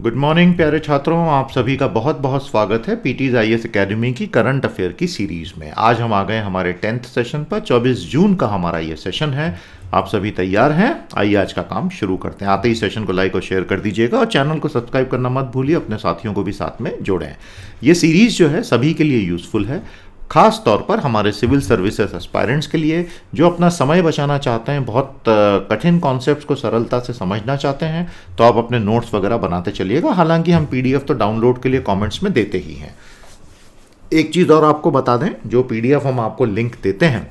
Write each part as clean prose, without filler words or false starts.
Good morning प्यारे छात्रों, आप सभी का बहुत बहुत स्वागत है पीटीज आईएएस एकेडमी की करंट अफेयर की सीरीज में। आज हम आ गए हमारे 10th सेशन पर। 24 जून का हमारा ये सेशन है। आप सभी तैयार हैं? आइए आज का काम शुरू करते हैं। आते ही सेशन को लाइक और शेयर कर दीजिएगा और चैनल को सब्सक्राइब करना मत भूलिए, अपने साथियों को भी साथ में जोड़ें। ये सीरीज जो है सभी के लिए यूजफुल है, खास तौर पर हमारे सिविल सर्विसेज एस्पायरेंट्स के लिए जो अपना समय बचाना चाहते हैं, बहुत कठिन कॉन्सेप्ट्स को सरलता से समझना चाहते हैं। तो आप अपने नोट्स वगैरह बनाते चलिएगा। हालांकि हम पीडीएफ तो डाउनलोड के लिए कमेंट्स में देते ही हैं। एक चीज़ और आपको बता दें, जो पीडीएफ हम आपको लिंक देते हैं,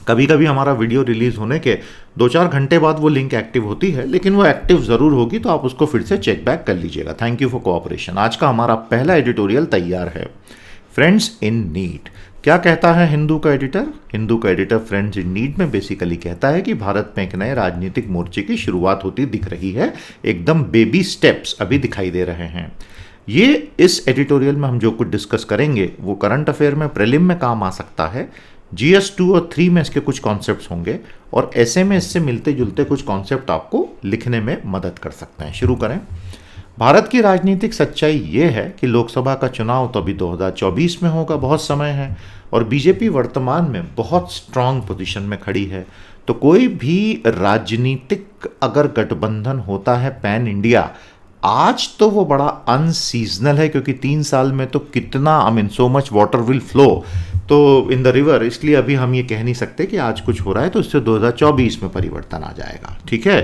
कभी कभी हमारा वीडियो रिलीज होने के 2-4 घंटे बाद वो लिंक एक्टिव होती है, लेकिन वो एक्टिव ज़रूर होगी, तो आप उसको फिर से चेक बैक कर लीजिएगा। Thank you for cooperation. आज का हमारा पहला एडिटोरियल तैयार है, फ्रेंड्स इन नीड। क्या कहता है हिंदू का एडिटर? हिंदू का एडिटर फ्रेंड्स इन नीड में बेसिकली कहता है कि भारत में एक नए राजनीतिक मोर्चे की शुरुआत होती दिख रही है। एकदम बेबी स्टेप्स अभी दिखाई दे रहे हैं। ये इस एडिटोरियल में हम जो कुछ डिस्कस करेंगे वो करंट अफेयर में प्रीलिम में काम आ सकता है, GS 2 और 3 में इसके कुछ कॉन्सेप्ट्स होंगे, और ऐसे में इससे मिलते जुलते कुछ कॉन्सेप्ट आपको लिखने में मदद कर सकते हैं। शुरू करें। भारत की राजनीतिक सच्चाई ये है कि लोकसभा का चुनाव तो अभी 2024 में होगा, बहुत समय है, और बीजेपी वर्तमान में बहुत स्ट्रांग पोजीशन में खड़ी है। तो कोई भी राजनीतिक अगर गठबंधन होता है पैन इंडिया, आज तो वो बड़ा अनसीजनल है, क्योंकि 3 साल में तो कितना so much water will flow तो इन द रिवर, इसलिए अभी हम ये कह नहीं सकते कि आज कुछ हो रहा है तो इससे 2024 में परिवर्तन आ जाएगा। ठीक है।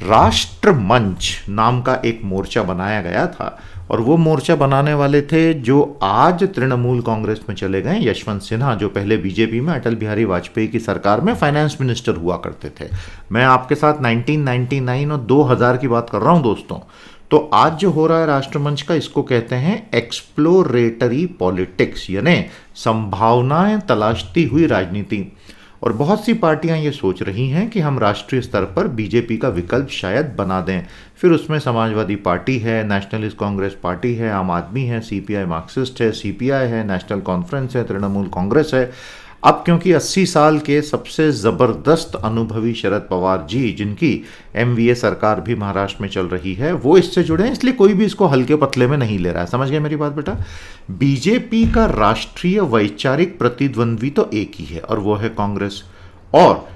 राष्ट्र मंच नाम का एक मोर्चा बनाया गया था, और वो मोर्चा बनाने वाले थे जो आज तृणमूल कांग्रेस में चले गए, यशवंत सिन्हा, जो पहले बीजेपी में अटल बिहारी वाजपेयी की सरकार में फाइनेंस मिनिस्टर हुआ करते थे। मैं आपके साथ 1999 और 2000 की बात कर रहा हूं दोस्तों। तो आज जो हो रहा है राष्ट्रमंच का, इसको कहते हैं एक्सप्लोरेटरी पॉलिटिक्स, यानी संभावनाएं तलाशती हुई राजनीति। और बहुत सी पार्टियां ये सोच रही हैं कि हम राष्ट्रीय स्तर पर बीजेपी का विकल्प शायद बना दें। फिर उसमें समाजवादी पार्टी है, नेशनलिस्ट कांग्रेस पार्टी है, आम आदमी है, सीपीआई मार्क्सिस्ट है, सीपीआई है, नेशनल कॉन्फ्रेंस है, तृणमूल कांग्रेस है। अब क्योंकि 80 साल के सबसे ज़बरदस्त अनुभवी शरद पवार जी, जिनकी एमवीए सरकार भी महाराष्ट्र में चल रही है, वो इससे जुड़े हैं, इसलिए कोई भी इसको हल्के पतले में नहीं ले रहा है। समझ गए मेरी बात बेटा? बीजेपी का राष्ट्रीय वैचारिक प्रतिद्वंद्वी तो एक ही है, और वो है कांग्रेस। और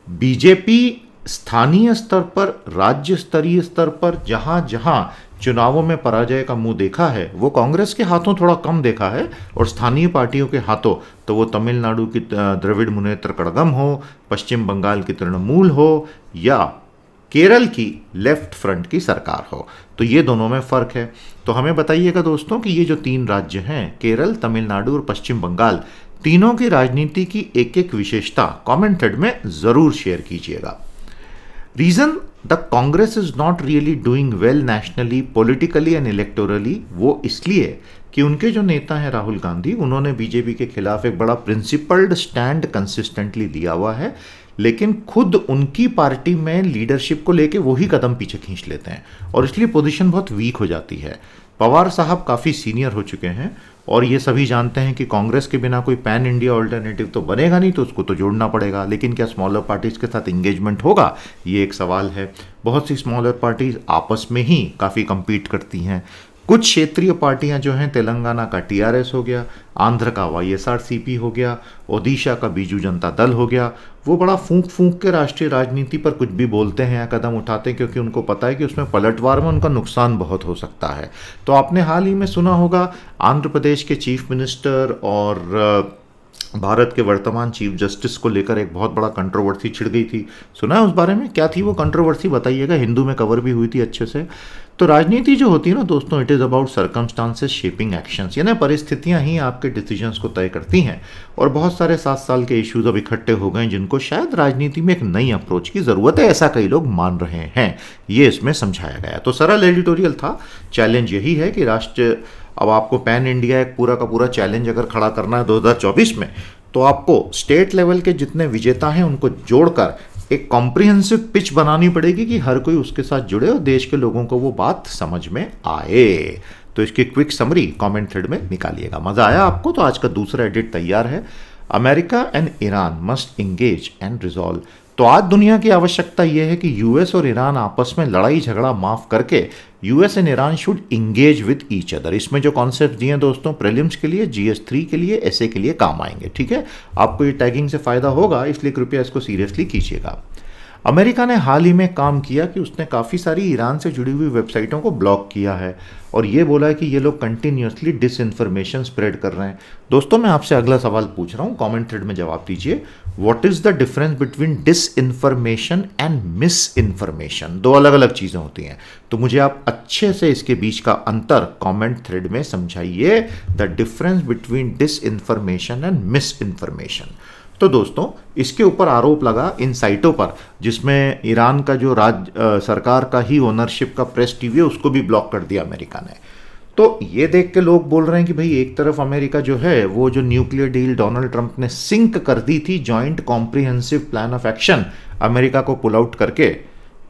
बीजेपी स्थानीय स्तर पर, राज्य स्तरीय स्तर पर जहां जहां चुनावों में पराजय का मुंह देखा है, वो कांग्रेस के हाथों थोड़ा कम देखा है, और स्थानीय पार्टियों के हाथों तो वो तमिलनाडु की द्रविड़ मुनेत्र कड़गम हो, पश्चिम बंगाल की तृणमूल हो, या केरल की लेफ्ट फ्रंट की सरकार हो। तो ये दोनों में फर्क है। तो हमें बताइएगा दोस्तों कि ये जो 3 राज्य हैं, केरल, तमिलनाडु और पश्चिम बंगाल, तीनों की राजनीति की एक एक विशेषता कमेंट थ्रेड में जरूर शेयर कीजिएगा। Reason the Congress is not really doing well nationally, politically and electorally, वो इसलिए कि उनके जो नेता हैं राहुल गांधी, उन्होंने बीजेपी के खिलाफ एक बड़ा प्रिंसिपल्ड स्टैंड कंसिस्टेंटली लिया हुआ है, लेकिन खुद उनकी पार्टी में लीडरशिप को लेके वही कदम पीछे खींच लेते हैं, और इसलिए पोजीशन बहुत वीक हो जाती है। पवार साहब काफ़ी सीनियर हो चुके हैं, और ये सभी जानते हैं कि कांग्रेस के बिना कोई पैन इंडिया ऑल्टरनेटिव तो बनेगा नहीं, तो उसको तो जोड़ना पड़ेगा। लेकिन क्या स्मॉलर पार्टीज के साथ इंगेजमेंट होगा, ये एक सवाल है। बहुत सी स्मॉलर पार्टीज आपस में ही काफ़ी compete करती हैं। कुछ क्षेत्रीय पार्टियां जो हैं, तेलंगाना का टीआरएस हो गया, आंध्र का वाईएसआरसीपी हो गया, ओडिशा का बीजू जनता दल हो गया, वो बड़ा फूंक फूंक के राष्ट्रीय राजनीति पर कुछ भी बोलते हैं या कदम उठाते हैं, क्योंकि उनको पता है कि उसमें पलटवार में उनका नुकसान बहुत हो सकता है। तो आपने हाल ही में सुना होगा, आंध्र प्रदेश के चीफ मिनिस्टर और भारत के वर्तमान चीफ जस्टिस को लेकर एक बहुत बड़ा कंट्रोवर्सी छिड़ गई थी। सुना है उस बारे में? क्या थी वो कंट्रोवर्सी, बताइएगा। हिंदू में कवर भी हुई थी अच्छे से। तो राजनीति जो होती है ना दोस्तों, it is about circumstances shaping actions, यानी परिस्थितियां ही आपके डिसीजंस को तय करती हैं। और बहुत सारे 7 साल के इश्यूज अब इकट्ठे हो गए, जिनको शायद राजनीति में एक नई अप्रोच की ज़रूरत है, ऐसा कई लोग मान रहे हैं। ये इसमें समझाया गया। तो सरल एडिटोरियल था। चैलेंज यही है कि अब आपको पैन इंडिया एक पूरा का पूरा चैलेंज अगर खड़ा करना है 2024 में, तो आपको स्टेट लेवल के जितने विजेता हैं उनको जोड़कर एक कॉम्प्रिहेंसिव पिच बनानी पड़ेगी कि हर कोई उसके साथ जुड़े और देश के लोगों को वो बात समझ में आए। तो इसकी क्विक समरी कमेंट थ्रेड में निकालिएगा। मजा आया आपको? तो आज का दूसरा एडिट तैयार है। America and Iran must engage and resolve. तो आज दुनिया की आवश्यकता यह है कि यूएस और ईरान आपस में लड़ाई झगड़ा माफ करके US and Iran should engage with each other. इसमें जो कॉन्सेप्ट दिए हैं दोस्तों, प्रीलिम्स के लिए, GS3 के लिए, एसए के लिए काम आएंगे। ठीक है, आपको ये टैगिंग से फायदा होगा, इसलिए कृपया इसको सीरियसली कीजिएगा। अमेरिका ने हाल ही में काम किया कि उसने काफ़ी सारी ईरान से जुड़ी हुई वेबसाइटों को ब्लॉक किया है और ये बोला है कि ये लोग कंटिन्यूसली डिसइंफॉर्मेशन स्प्रेड कर रहे हैं। दोस्तों मैं आपसे अगला सवाल पूछ रहा हूँ, कमेंट थ्रेड में जवाब दीजिए। What is the difference between disinformation and miss information? दो अलग अलग चीज़ें होती हैं, तो मुझे आप अच्छे से इसके बीच का अंतर कमेंट थ्रेड में समझाइए। The difference between disinformation and miss information. तो दोस्तों इसके ऊपर आरोप लगा इन साइटों पर जिसमें ईरान का जो सरकार का ही ओनरशिप का प्रेस टीवी है उसको भी ब्लॉक कर दिया अमेरिका ने। तो ये देख के लोग बोल रहे हैं कि भाई एक तरफ अमेरिका जो है वो जो न्यूक्लियर डील डोनाल्ड ट्रंप ने सिंक कर दी थी, joint comprehensive plan of action, America को पुल आउट करके,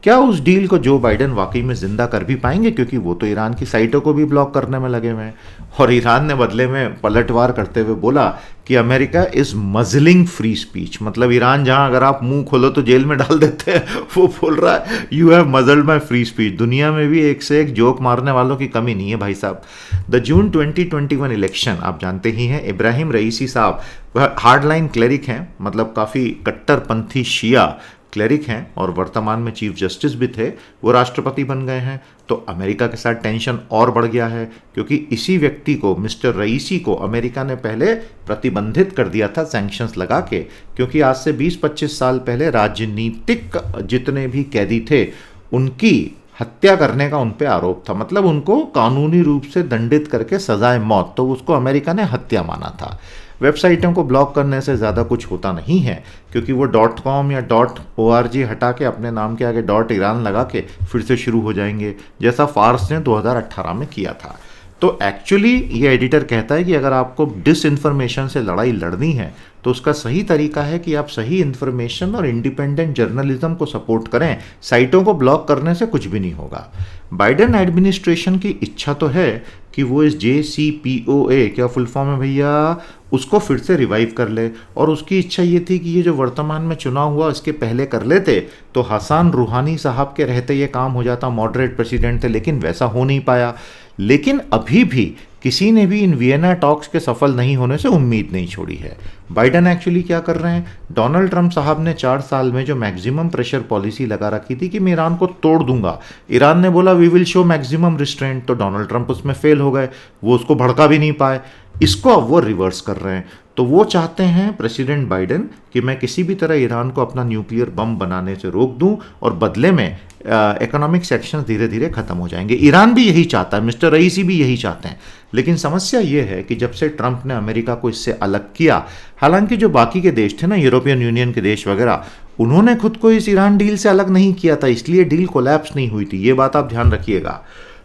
क्या उस डील को जो बाइडेन वाकई में जिंदा कर भी पाएंगे? क्योंकि वो तो ईरान की साइटों को भी ब्लॉक करने में लगे हुए हैं और ईरान ने बदले में पलटवार करते हुए बोला कि अमेरिका इज मजलिंग फ्री स्पीच। मतलब ईरान जहां अगर आप मुंह खोलो तो जेल में डाल देते हैं, वो बोल रहा है you have muzzled my free speech. दुनिया में भी एक से एक जोक मारने वालों की कमी नहीं है भाई साहब। द जून 2021 इलेक्शन आप जानते ही हैं, इब्राहिम रईसी साहब हार्डलाइन क्लेरिक हैं, मतलब काफ़ी कट्टरपंथी शिया क्लेरिक हैं और वर्तमान में चीफ जस्टिस भी थे, वो राष्ट्रपति बन गए हैं। तो अमेरिका के साथ टेंशन और बढ़ गया है क्योंकि इसी व्यक्ति को, मिस्टर रईसी को, अमेरिका ने पहले प्रतिबंधित कर दिया था सैंक्शंस लगा के, क्योंकि आज से 20-25 साल पहले राजनीतिक जितने भी कैदी थे उनकी हत्या करने का उन पे आरोप था। मतलब उनको कानूनी रूप से दंडित करके सजाए मौत, तो उसको अमेरिका ने हत्या माना था। वेबसाइटों को ब्लॉक करने से ज़्यादा कुछ होता नहीं है क्योंकि वो .com या .org हटा के अपने नाम के आगे .ईरान लगा के फिर से शुरू हो जाएंगे, जैसा फार्स ने 2018 में किया था। तो एक्चुअली ये एडिटर कहता है कि अगर आपको डिसइंफॉर्मेशन से लड़ाई लड़नी है तो उसका सही तरीका है कि आप सही इन्फॉर्मेशन और इंडिपेंडेंट जर्नलिज्म को सपोर्ट करें। साइटों को ब्लॉक करने से कुछ भी नहीं होगा। बाइडेन एडमिनिस्ट्रेशन की इच्छा तो है कि वो इस JCPOA, क्या फुल फॉर्म है भैया, उसको फिर से रिवाइव कर ले, और उसकी इच्छा ये थी कि ये जो वर्तमान में चुनाव हुआ इसके पहले कर लेते तो हसन रूहानी साहब के रहते ये काम हो जाता, मॉडरेट प्रेसिडेंट थे, लेकिन वैसा हो नहीं पाया। लेकिन अभी भी किसी ने भी इन वियना टॉक्स के सफल नहीं होने से उम्मीद नहीं छोड़ी है। बाइडेन एक्चुअली क्या कर रहे हैं, डोनाल्ड ट्रंप साहब ने 4 साल में जो मैक्सिमम प्रेशर पॉलिसी लगा रखी थी कि मैं ईरान को तोड़ दूंगा, ईरान ने बोला we will show maximum restraint, तो डोनाल्ड ट्रंप उसमें फेल हो गए, वो उसको भड़का भी नहीं पाए। इसको अब वो रिवर्स कर रहे हैं। तो वो चाहते हैं प्रेसिडेंट बाइडेन कि मैं किसी भी तरह ईरान को अपना न्यूक्लियर बम बनाने से रोक दूं और बदले में इकोनॉमिक सेक्शंस धीरे धीरे खत्म हो जाएंगे। ईरान भी यही चाहता है, मिस्टर रईसी भी यही चाहते हैं। लेकिन समस्या ये है कि जब से ट्रंप ने अमेरिका को इससे अलग किया, हालांकि जो बाकी के देश थे ना, यूरोपियन यूनियन के देश वगैरह, उन्होंने खुद को इस ईरान डील से अलग नहीं किया था, इसलिए डील कोलैप्स नहीं हुई थी। ये बात आप ध्यान रखिएगा।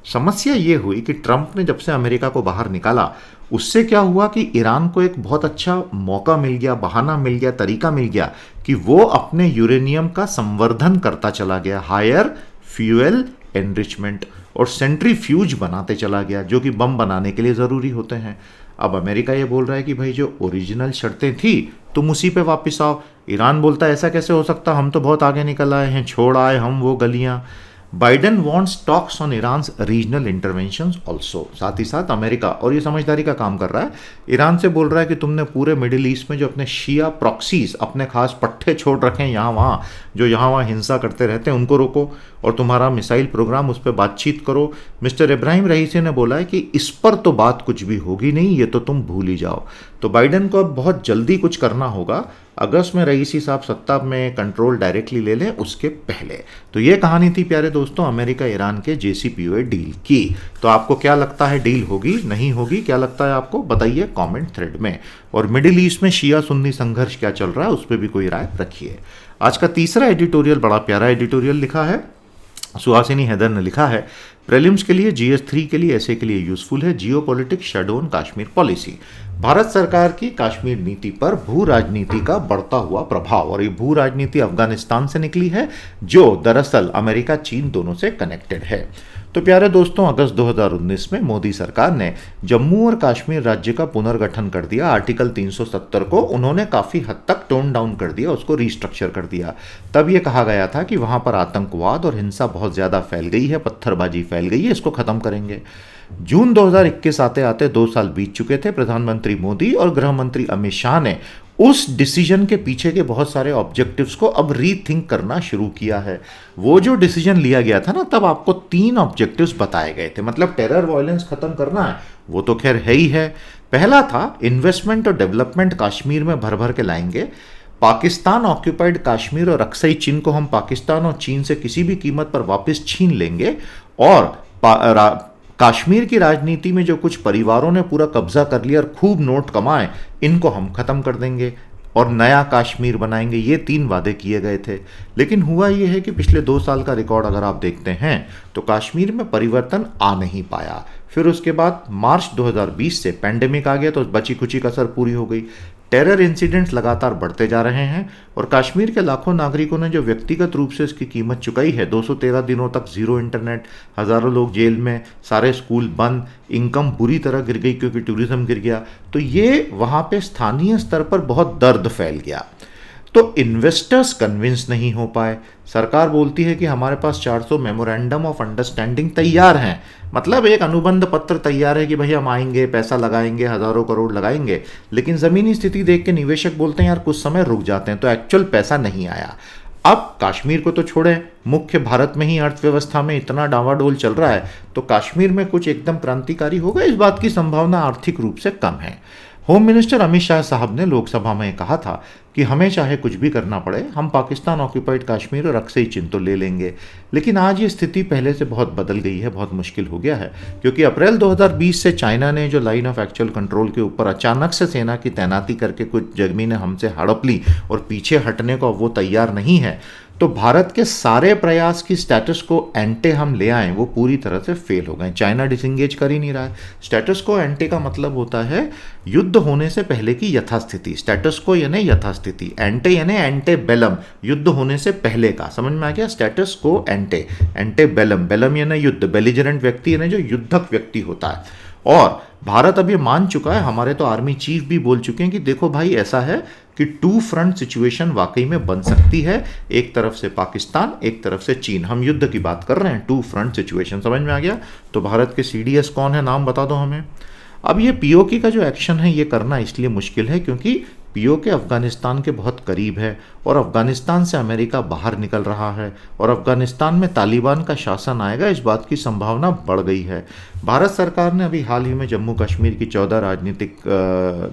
समस्या ये हुई कि ट्रंप ने जब से अमेरिका को बाहर निकाला, उससे क्या हुआ कि ईरान को एक बहुत अच्छा मौका मिल गया, बहाना मिल गया, तरीका मिल गया कि वो अपने यूरेनियम का संवर्धन करता चला गया, हायर फ्यूएल एनरिचमेंट, और सेंट्रीफ्यूज बनाते चला गया, जो कि बम बनाने के लिए ज़रूरी होते हैं। अब अमेरिका ये बोल रहा है कि भाई जो ओरिजिनल शर्तें थी तुम उसी पे वापस आओ। ईरान बोलता है ऐसा कैसे हो सकता, हम तो बहुत आगे निकल आए हैं, छोड़ आए हम वो गलियां। Biden wants talks on Iran's regional interventions also. साथ ही साथ अमेरिका, और ये समझदारी का काम कर रहा है, ईरान से बोल रहा है कि तुमने पूरे मिडिल ईस्ट में जो अपने शिया प्रॉक्सीज, अपने खास पट्टे छोड़ रखे हैं यहाँ वहाँ, जो यहाँ वहाँ हिंसा करते रहते हैं, उनको रोको और तुम्हारा मिसाइल प्रोग्राम, उस पर बातचीत करो। मिस्टर इब्राहिम रईसी ने बोला है कि इस पर तो बात कुछ भी होगी नहीं, ये तो तुम भूल ही जाओ। तो बाइडेन को अब बहुत जल्दी कुछ करना होगा, अगस्त में रईसी साहब सत्ता में कंट्रोल डायरेक्टली ले लें उसके पहले। तो ये कहानी थी प्यारे दोस्तों अमेरिका ईरान के JCPOA डील की। तो आपको क्या लगता है, डील होगी नहीं होगी, क्या लगता है आपको, बताइए कमेंट थ्रेड में। और मिडिल ईस्ट में शिया सुन्नी संघर्ष क्या चल रहा है उस पर भी कोई राय रखिए। आज का तीसरा एडिटोरियल बड़ा प्यारा एडिटोरियल लिखा है, सुहासिनी हैदर ने लिखा है, प्रीलिम्स के लिए, GS3 के लिए, ऐसे के लिए यूजफुल है, geopolitics shadow on Kashmir policy. Bharat सरकार की कश्मीर नीति पर भू राजनीति का बढ़ता हुआ प्रभाव, और ये भू राजनीति अफगानिस्तान से निकली है जो दरअसल अमेरिका चीन दोनों से कनेक्टेड है। तो प्यारे दोस्तों, अगस्त 2019 में मोदी सरकार ने जम्मू और कश्मीर राज्य का पुनर्गठन कर दिया। आर्टिकल 370 को उन्होंने काफ़ी हद तक टोन डाउन कर दिया, उसको रीस्ट्रक्चर कर दिया। तब ये कहा गया था कि वहाँ पर आतंकवाद और हिंसा बहुत ज़्यादा फैल गई है, पत्थरबाजी फैल गई है, इसको ख़त्म करेंगे। जून 2021 आते आते 2 साल बीत चुके थे। प्रधानमंत्री मोदी और गृह मंत्री अमित शाह ने उस डिसीजन के पीछे के बहुत सारे ऑब्जेक्टिव्स को अब रीथिंक करना शुरू किया है। वो जो डिसीजन लिया गया था ना, तब आपको 3 ऑब्जेक्टिव्स बताए गए थे। मतलब टेरर वायलेंस खत्म करना है, वो तो खैर है ही है। पहला था इन्वेस्टमेंट और डेवलपमेंट कश्मीर में भर भर के लाएंगे। पाकिस्तान ऑक्यूपाइड कश्मीर और अक्सई चीन को हम पाकिस्तान और चीन से किसी भी कीमत पर वापस छीन लेंगे। और कश्मीर की राजनीति में जो कुछ परिवारों ने पूरा कब्जा कर लिया और खूब नोट कमाए, इनको हम खत्म कर देंगे और नया कश्मीर बनाएंगे। ये 3 वादे किए गए थे। लेकिन हुआ ये है कि पिछले 2 साल का रिकॉर्ड अगर आप देखते हैं तो कश्मीर में परिवर्तन आ नहीं पाया। फिर उसके बाद मार्च 2020 से पैंडेमिक आ गया, तो बची खुची कसर पूरी हो गई। टेरर इंसिडेंट्स लगातार बढ़ते जा रहे हैं और कश्मीर के लाखों नागरिकों ने जो व्यक्तिगत रूप से इसकी कीमत चुकाई है, 213 दिनों तक जीरो इंटरनेट, हज़ारों लोग जेल में, सारे स्कूल बंद, इनकम बुरी तरह गिर गई क्योंकि टूरिज्म गिर गया, तो ये वहाँ पे स्थानीय स्तर पर बहुत दर्द फैल गया। तो इन्वेस्टर्स कन्विंस नहीं हो पाए। सरकार बोलती है कि हमारे पास 400 मेमोरेंडम ऑफ अंडरस्टैंडिंग तैयार हैं, मतलब एक अनुबंध पत्र तैयार है कि भाई हम आएंगे, पैसा लगाएंगे, हज़ारों करोड़ लगाएंगे। लेकिन ज़मीनी स्थिति देख के निवेशक बोलते हैं यार कुछ समय रुक जाते हैं, तो एक्चुअल पैसा नहीं आया। अब कश्मीर को तो छोड़ें, मुख्य भारत में ही अर्थव्यवस्था में इतना डावाडोल चल रहा है, तो कश्मीर में कुछ एकदम क्रांतिकारी होगा, इस बात की संभावना आर्थिक रूप से कम है। होम मिनिस्टर अमित शाह साहब ने लोकसभा में कहा था कि हमें चाहे कुछ भी करना पड़े, हम पाकिस्तान ऑक्यूपाइड कश्मीर और अक्सई चीन तो ले लेंगे। लेकिन आज ये स्थिति पहले से बहुत बदल गई है, बहुत मुश्किल हो गया है, क्योंकि अप्रैल 2020 से चाइना ने जो लाइन ऑफ एक्चुअल कंट्रोल के ऊपर अचानक से सेना की तैनाती करके कुछ ज़मीनें हमसे हड़प ली और पीछे हटने को वो तैयार नहीं है, तो भारत के सारे प्रयास की स्टेटस को एंटे हम ले आए, वो पूरी तरह से फेल हो गए। चाइना डिसंगेज कर ही नहीं रहा है। स्टेटस को एंटे का मतलब होता है युद्ध होने से पहले की यथास्थिति। स्टेटस को यानी यथास्थिति, एंटे यानी एंटे बेलम, युद्ध होने से पहले का। समझ में आ गया? स्टेटस को एंटे, एंटे बेलम, बेलम यानी युद्ध, बेलिजरेंट व्यक्ति यानी जो युद्धक व्यक्ति होता है। और भारत अब ये मान चुका है, हमारे तो आर्मी चीफ भी बोल चुके हैं कि देखो भाई ऐसा है कि 2 फ्रंट सिचुएशन वाकई में बन सकती है, एक तरफ से पाकिस्तान, एक तरफ से चीन। हम युद्ध की बात कर रहे हैं, 2 फ्रंट सिचुएशन। समझ में आ गया? तो भारत के सीडीएस कौन है, नाम बता दो हमें। अब ये पीओके का जो एक्शन है ये करना इसलिए मुश्किल है क्योंकि पीओके अफगानिस्तान के बहुत करीब है और अफगानिस्तान से अमेरिका बाहर निकल रहा है और अफगानिस्तान में तालिबान का शासन आएगा, इस बात की संभावना बढ़ गई है। भारत सरकार ने अभी हाल ही में जम्मू कश्मीर की 14 राजनीतिक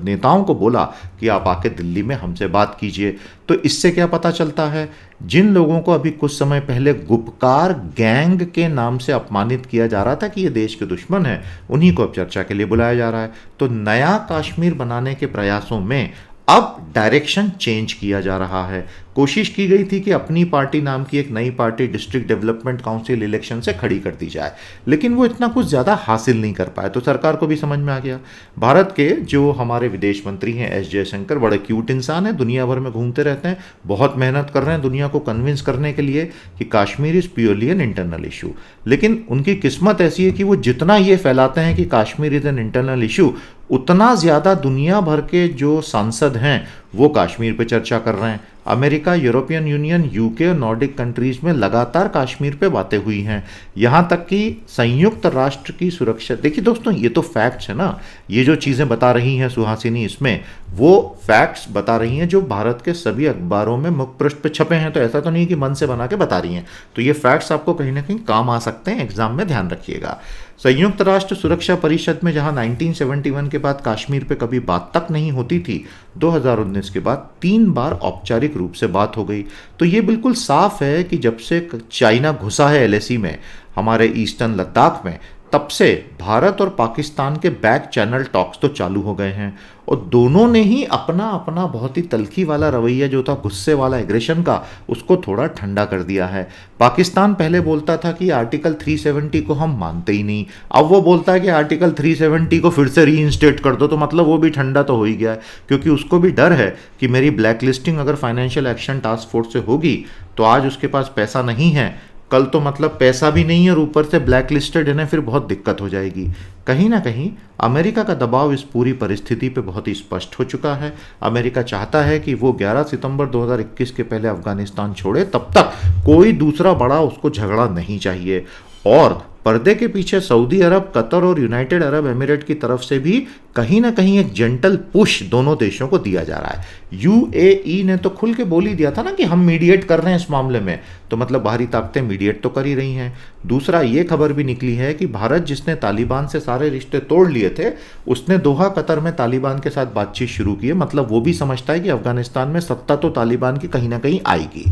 नेताओं को बोला कि आप आके दिल्ली में हमसे बात कीजिए। तो इससे क्या पता चलता है, जिन लोगों को अभी कुछ समय पहले गुपकार गैंग के नाम से अपमानित किया जा रहा था कि ये देश के दुश्मन हैं, उन्हीं को अब चर्चा के लिए बुलाया जा रहा है। तो नया कश्मीर बनाने के प्रयासों में अब डायरेक्शन चेंज किया जा रहा है। कोशिश की गई थी कि अपनी पार्टी नाम की एक नई party district development council election से खड़ी कर दी जाए, लेकिन वो इतना कुछ ज़्यादा हासिल नहीं कर पाए। तो सरकार को भी समझ में आ गया। भारत के जो हमारे विदेश मंत्री हैं एस जयशंकर, बड़े क्यूट इंसान हैं, दुनिया भर में घूमते रहते हैं, बहुत मेहनत कर रहे हैं दुनिया को कन्विंस करने के लिए कि Kashmir is purely an internal issue. लेकिन उनकी किस्मत ऐसी है कि वो जितना ये फैलाते हैं कि Kashmir is an internal issue, उतना ज़्यादा दुनिया भर के जो सांसद हैं वो कश्मीर पे चर्चा कर रहे हैं। अमेरिका, यूरोपियन यूनियन, यूके और नॉर्डिक कंट्रीज़ में लगातार कश्मीर पे बातें हुई हैं। यहाँ तक कि संयुक्त राष्ट्र की सुरक्षा, देखिए दोस्तों ये तो फैक्ट्स है ना, ये जो चीज़ें बता रही हैं सुहासिनी, इसमें वो फैक्ट्स बता रही हैं जो भारत के सभी अखबारों में मुख्य पृष्ठ पे छपे हैं। तो ऐसा तो नहीं कि मन से बना के बता रही हैं। तो ये फैक्ट्स आपको कहीं ना कहीं काम आ सकते हैं, एग्जाम में ध्यान रखिएगा। संयुक्त राष्ट्र सुरक्षा परिषद में जहां 1971 के बाद कश्मीर पे कभी बात तक नहीं होती थी, 2019 के बाद 3 बार औपचारिक रूप से बात हो गई। तो ये बिल्कुल साफ है कि जब से चाइना घुसा है एलएसी में, हमारे ईस्टर्न लद्दाख में, तब से भारत और पाकिस्तान के बैक चैनल टॉक्स तो चालू हो गए हैं और दोनों ने ही अपना अपना बहुत ही तल्खी वाला रवैया जो था, गुस्से वाला एग्रेशन का, उसको थोड़ा ठंडा कर दिया है। पाकिस्तान पहले बोलता था कि आर्टिकल 370 को हम मानते ही नहीं, अब वो बोलता है कि आर्टिकल 370 को फिर से रीइंस्टेट कर दो। तो मतलब वो भी ठंडा तो हो ही गया है, क्योंकि उसको भी डर है कि मेरी ब्लैक लिस्टिंग अगर फाइनेंशियल एक्शन टास्क फोर्स से होगी तो आज उसके पास पैसा नहीं है, कल तो मतलब पैसा भी नहीं है और ऊपर से ब्लैक लिस्टेड है ना, फिर बहुत दिक्कत हो जाएगी। कहीं ना कहीं अमेरिका का दबाव इस पूरी परिस्थिति पे बहुत ही स्पष्ट हो चुका है। अमेरिका चाहता है कि वो 11 सितंबर 2021 के पहले अफगानिस्तान छोड़े, तब तक कोई दूसरा बड़ा उसको झगड़ा नहीं चाहिए। और पर्दे के पीछे सऊदी अरब, कतर और यूनाइटेड अरब एमिरेट की तरफ से भी कहीं ना कहीं एक जेंटल पुश दोनों देशों को दिया जा रहा है। यूएई ने तो खुल के बोल ही दिया था ना कि हम मीडिएट कर रहे हैं इस मामले में, तो मतलब बाहरी ताकतें मीडिएट तो कर ही रही हैं। दूसरा ये खबर भी निकली है कि भारत जिसने तालिबान से सारे रिश्ते तोड़ लिए थे, उसने दोहा कतर में तालिबान के साथ बातचीत शुरू की है। मतलब वो भी समझता है कि अफगानिस्तान में सत्ता तो तालिबान की कहीं ना कहीं आएगी।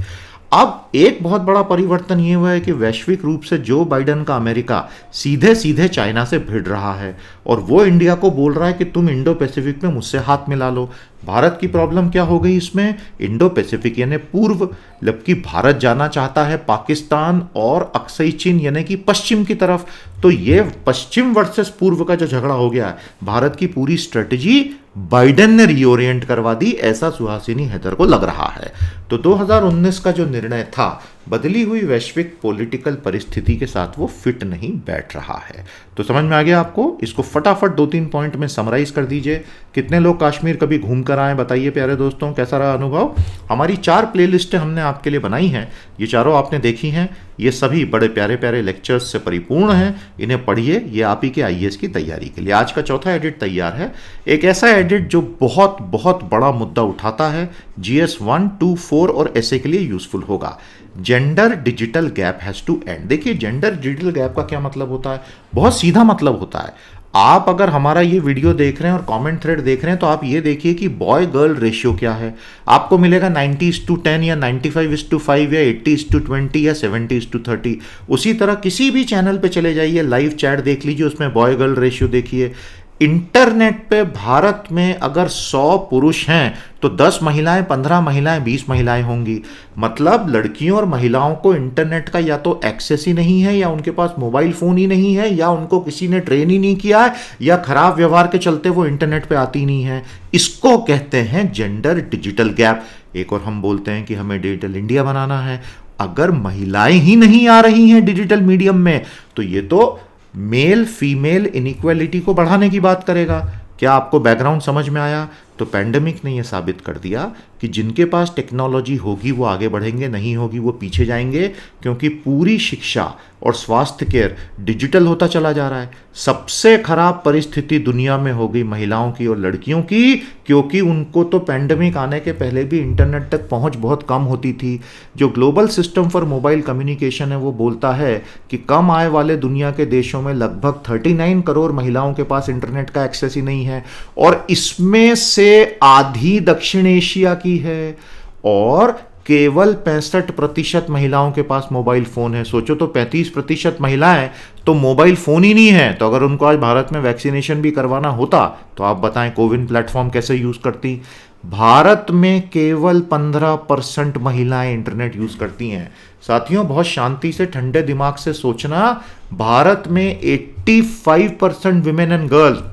अब एक बहुत बड़ा परिवर्तन ये हुआ है कि वैश्विक रूप से जो बाइडेन का अमेरिका सीधे सीधे चाइना से भिड़ रहा है और वो इंडिया को बोल रहा है कि तुम इंडो पैसिफिक में मुझसे हाथ मिला लो। भारत की प्रॉब्लम क्या हो गई इसमें? इंडो पैसिफिक यानी पूर्व, जबकि भारत जाना चाहता है पाकिस्तान और अक्सई चीन यानी कि पश्चिम की तरफ। तो ये पश्चिम वर्सेस पूर्व का जो झगड़ा हो गया है, भारत की पूरी स्ट्रेटजी बाइडेन ने रीओरिएंट करवा दी, ऐसा सुहासिनी हैदर को लग रहा है। तो 2019 का जो निर्णय था, बदली हुई वैश्विक पॉलिटिकल परिस्थिति के साथ वो फिट नहीं बैठ रहा है। तो समझ में आ गया आपको? इसको फटाफट 2-3 पॉइंट में समराइज कर दीजिए। कितने लोग कश्मीर कभी घूम कर आए, बताइए प्यारे दोस्तों, कैसा रहा अनुभव? हमारी 4 प्लेलिस्टें हमने आपके लिए बनाई हैं, ये चारों आपने देखी हैं। ये सभी बड़े प्यारे प्यारे लेक्चर्स से परिपूर्ण हैं, इन्हें पढ़िए, ये आप ही के आईएएस की तैयारी के लिए। आज का चौथा एडिट तैयार है, एक ऐसा एडिट जो बहुत बहुत बड़ा मुद्दा उठाता है, GS 1, 2, 4 और ऐसे के लिए यूजफुल होगा। Gender digital gap has to end. देखिए, जेंडर डिजिटल गैप का क्या मतलब होता है? बहुत सीधा मतलब होता है। आप अगर हमारा ये वीडियो देख रहे हैं और कमेंट थ्रेड देख रहे हैं, तो आप ये देखिए कि बॉय गर्ल रेशियो क्या है। आपको मिलेगा 90:10 या 95:5 या 80:20 या 70:30। उसी तरह किसी भी चैनल पे चले जाइए, लाइव चैट देख लीजिए, उसमें बॉय गर्ल रेशियो देखिए। इंटरनेट पे भारत में अगर 100 पुरुष हैं तो 10 महिलाएं, 15 महिलाएं, 20 महिलाएं होंगी। मतलब लड़कियों और महिलाओं को इंटरनेट का या तो एक्सेस ही नहीं है, या उनके पास मोबाइल फोन ही नहीं है, या उनको किसी ने ट्रेन ही नहीं किया है, या खराब व्यवहार के चलते वो इंटरनेट पे आती नहीं है। इसको कहते हैं जेंडर डिजिटल गैप। एक और हम बोलते हैं कि हमें डिजिटल इंडिया बनाना है। अगर महिलाएं ही नहीं आ रही हैं डिजिटल मीडियम में, तो ये तो मेल फीमेल इनइक्वालिटी को बढ़ाने की बात करेगा। क्या आपको बैकग्राउंड समझ में आया? तो पैंडेमिक ने यह साबित कर दिया कि जिनके पास टेक्नोलॉजी होगी वो आगे बढ़ेंगे, नहीं होगी वो पीछे जाएंगे, क्योंकि पूरी शिक्षा और स्वास्थ्य केयर डिजिटल होता चला जा रहा है। सबसे खराब परिस्थिति दुनिया में हो गई महिलाओं की और लड़कियों की, क्योंकि उनको तो पैंडेमिक आने के पहले भी इंटरनेट तक पहुंच बहुत कम होती थी। जो global system for mobile communication है वो बोलता है कि कम आय वाले दुनिया के देशों में लगभग 39 करोड़ महिलाओं के पास इंटरनेट का एक्सेस ही नहीं है, और इसमें से आधी दक्षिण एशिया की है, और केवल 65% महिलाओं के पास मोबाइल फोन है। सोचो तो 35% महिलाएं तो मोबाइल फोन ही नहीं है। तो अगर उनको आज भारत में वैक्सीनेशन भी करवाना होता तो आप बताएं कोविन प्लेटफॉर्म कैसे यूज करती? भारत में केवल 15% महिलाएं इंटरनेट यूज करती हैं। साथियों, बहुत शांति से ठंडे दिमाग से सोचना, भारत में 85% women and girls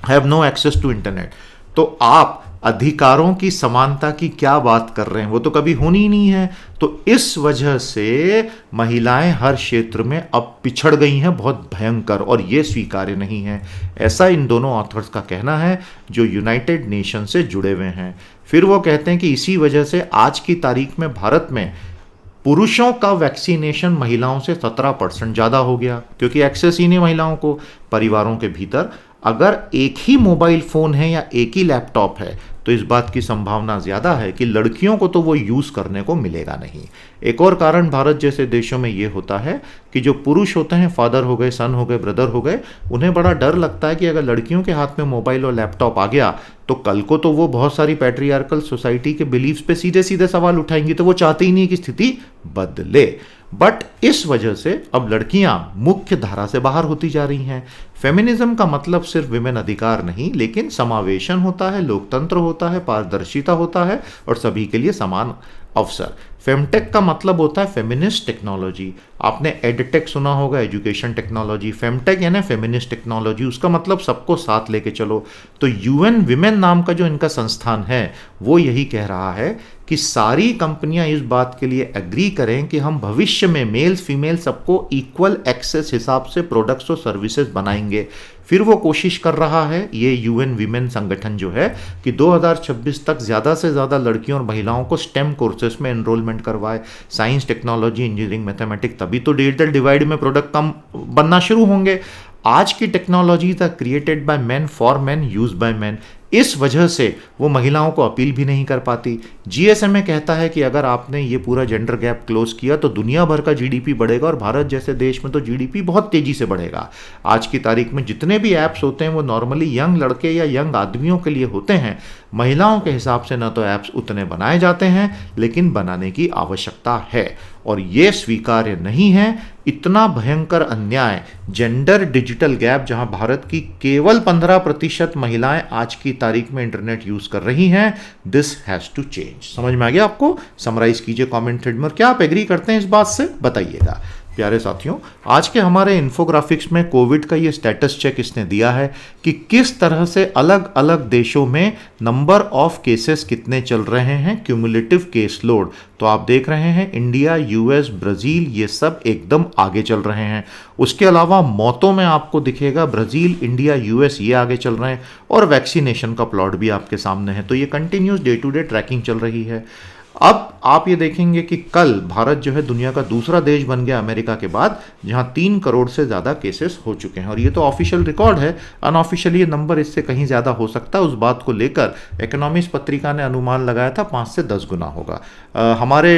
have no access to internet. तो आप अधिकारों की समानता की क्या बात कर रहे हैं? वो तो कभी होनी ही नहीं है। तो इस वजह से महिलाएं हर क्षेत्र में अब पिछड़ गई हैं, बहुत भयंकर, और ये स्वीकार्य नहीं है। ऐसा इन दोनों ऑथर्स का कहना है जो यूनाइटेड नेशन से जुड़े हुए हैं। फिर वो कहते हैं कि इसी वजह से आज की तारीख में भारत में पुरुषों का वैक्सीनेशन महिलाओं से 17% ज़्यादा हो गया, क्योंकि एक्सेस ही नहीं महिलाओं को। परिवारों के भीतर अगर एक ही मोबाइल फ़ोन है या एक ही लैपटॉप है, तो इस बात की संभावना ज़्यादा है कि लड़कियों को तो वो यूज़ करने को मिलेगा नहीं। एक और कारण भारत जैसे देशों में ये होता है कि जो पुरुष होते हैं, फादर हो गए, सन हो गए, ब्रदर हो गए, उन्हें बड़ा डर लगता है कि अगर लड़कियों के हाथ में मोबाइल और लैपटॉप आ गया तो कल को तो वो बहुत सारी पैट्रियार्कल सोसाइटी के बिलीव्स पे सीधे सीधे सवाल उठाएंगी। तो वो चाहते ही नहीं कि स्थिति बदले। बट इस वजह से अब लड़कियां मुख्य धारा से बाहर होती जा रही हैं। फेमिनिज्म का मतलब सिर्फ विमेन अधिकार नहीं, लेकिन समावेशन होता है, लोकतंत्र होता है, पारदर्शिता होता है, और सभी के लिए समान अवसर। फेमटेक का मतलब होता है फेमिनिस्ट टेक्नोलॉजी। आपने एडटेक सुना होगा, एजुकेशन टेक्नोलॉजी। फेमटेक यानी फेमिनिस्ट टेक्नोलॉजी, उसका मतलब सबको साथ लेके चलो। तो यूएन विमेन नाम का जो इनका संस्थान है वो यही कह रहा है कि सारी कंपनियां इस बात के लिए एग्री करें कि हम भविष्य में मेल्स फीमेल सबको इक्वल एक्सेस हिसाब से प्रोडक्ट्स और सर्विसेज बनाएंगे। फिर वो कोशिश कर रहा है ये यूएन विमेन संगठन जो है कि 2026 तक ज़्यादा से ज़्यादा लड़कियों और महिलाओं को स्टेम कोर्सेस में एनरोलमेंट करवाए, साइंस टेक्नोलॉजी इंजीनियरिंग मैथमेटिक्स, तभी तो डिजिटल डिवाइड में प्रोडक्ट कम बनना शुरू होंगे। आज की technologies are created by man for man, use by man. इस वजह से वो महिलाओं को अपील भी नहीं कर पाती। जीएसएमए कहता है कि अगर आपने ये पूरा जेंडर गैप क्लोज किया तो दुनिया भर का जीडीपी बढ़ेगा और भारत जैसे देश में तो जीडीपी बहुत तेजी से बढ़ेगा। आज की तारीख में जितने भी ऐप्स होते हैं वो नॉर्मली यंग लड़के या यंग आदमियों के लिए होते हैं। महिलाओं के हिसाब से ना तो ऐप्स उतने बनाए जाते हैं, लेकिन बनाने की आवश्यकता है और ये स्वीकार्य नहीं है। इतना भयंकर अन्याय, जेंडर डिजिटल गैप, जहां भारत की केवल 15% महिलाएं आज की तारीख में इंटरनेट यूज कर रही हैं, दिस हैज टू चेंज। समझ में आ गया आपको? समराइज कीजिए कमेंट थ्रेड में। क्या आप एग्री करते हैं इस बात से? बताइएगा। प्यारे साथियों, आज के हमारे इन्फोग्राफिक्स में कोविड का ये स्टेटस चेक इसने दिया है कि किस तरह से अलग अलग देशों में नंबर ऑफ केसेस कितने चल रहे हैं, क्यूमुलेटिव केस लोड। तो आप देख रहे हैं इंडिया, यूएस, ब्राजील, ये सब एकदम आगे चल रहे हैं। उसके अलावा मौतों में आपको दिखेगा ब्राजील, इंडिया, यूएस ये आगे चल रहे हैं और वैक्सीनेशन का प्लॉट भी आपके सामने है। तो ये continuous day to day tracking चल रही है। अब आप ये देखेंगे कि कल भारत जो है दुनिया का दूसरा देश बन गया अमेरिका के बाद, जहां 3 करोड़ से ज़्यादा केसेस हो चुके हैं और ये तो ऑफिशियल रिकॉर्ड है। अनऑफिशियली ये नंबर इससे कहीं ज़्यादा हो सकता है। उस बात को लेकर इकोनॉमिस्ट पत्रिका ने अनुमान लगाया था 5 से 10 गुना होगा। हमारे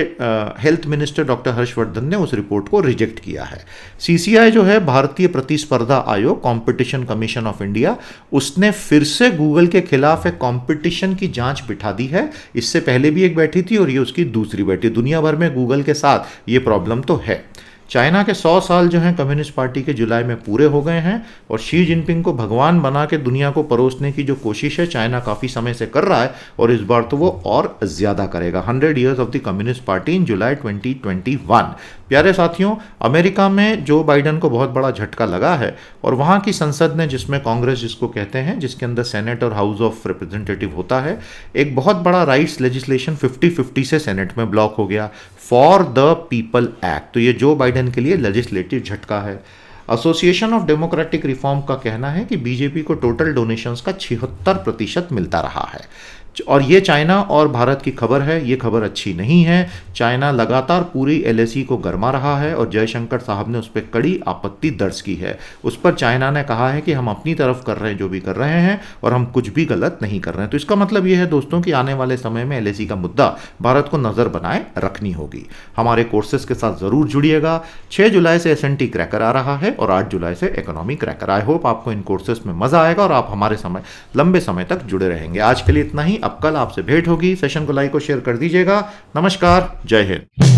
हेल्थ मिनिस्टर डॉक्टर हर्षवर्धन ने उस रिपोर्ट को रिजेक्ट किया है। सीसीआई जो है, भारतीय प्रतिस्पर्धा आयोग, कॉम्पिटिशन कमीशन ऑफ इंडिया, उसने फिर से गूगल के खिलाफ एक कॉम्पिटिशन की जांच बिठा दी है। इससे पहले भी एक बैठी थी और ये उसकी दूसरी बैठी। दुनिया भर में गूगल के साथ ये प्रॉब्लम तो है। चाइना के 100 साल जो हैं कम्युनिस्ट पार्टी के जुलाई में पूरे हो गए हैं और शी जिनपिंग को भगवान बना के दुनिया को परोसने की जो कोशिश है चाइना काफ़ी समय से कर रहा है और इस बार तो वो और ज़्यादा करेगा। 100 years of the communist party in July 2021। प्यारे साथियों, अमेरिका में जो बाइडन को बहुत बड़ा झटका लगा है और वहाँ की संसद ने, जिसमें कांग्रेस जिसको कहते हैं, जिसके अंदर सेनेट और हाउस ऑफ रिप्रेजेंटेटिव होता है, एक बहुत बड़ा राइट्स लेजिस्लेशन 50-50 से सेनेट में ब्लॉक हो गया, फॉर द पीपल एक्ट। तो ये जो बाइडन के लिए लेजिस्लेटिव झटका है। एसोसिएशन ऑफ डेमोक्रेटिक रिफॉर्म का कहना है कि बीजेपी को टोटल डोनेशंस का 76% मिलता रहा है और ये चाइना और भारत की खबर है। ये खबर अच्छी नहीं है। चाइना लगातार पूरी एलएसी को गरमा रहा है और जयशंकर साहब ने उस पर कड़ी आपत्ति दर्ज की है। उस पर चाइना ने कहा है कि हम अपनी तरफ कर रहे हैं जो भी कर रहे हैं और हम कुछ भी गलत नहीं कर रहे हैं। तो इसका मतलब ये है दोस्तों कि आने वाले समय में एलएसी का मुद्दा भारत को नज़र बनाए रखनी होगी। हमारे कोर्सेज के साथ ज़रूर जुड़िएगा। 6 जुलाई से एसएनटी क्रैकर आ रहा है और 8 जुलाई से इकोनॉमी क्रैकर। आई होप आपको इन कोर्सेज में मज़ा आएगा और आप हमारे लंबे समय तक जुड़े रहेंगे। आज के लिए इतना ही। अब कल आपसे भेंट होगी। सेशन को लाइक और शेयर कर दीजिएगा। नमस्कार, जय हिंद।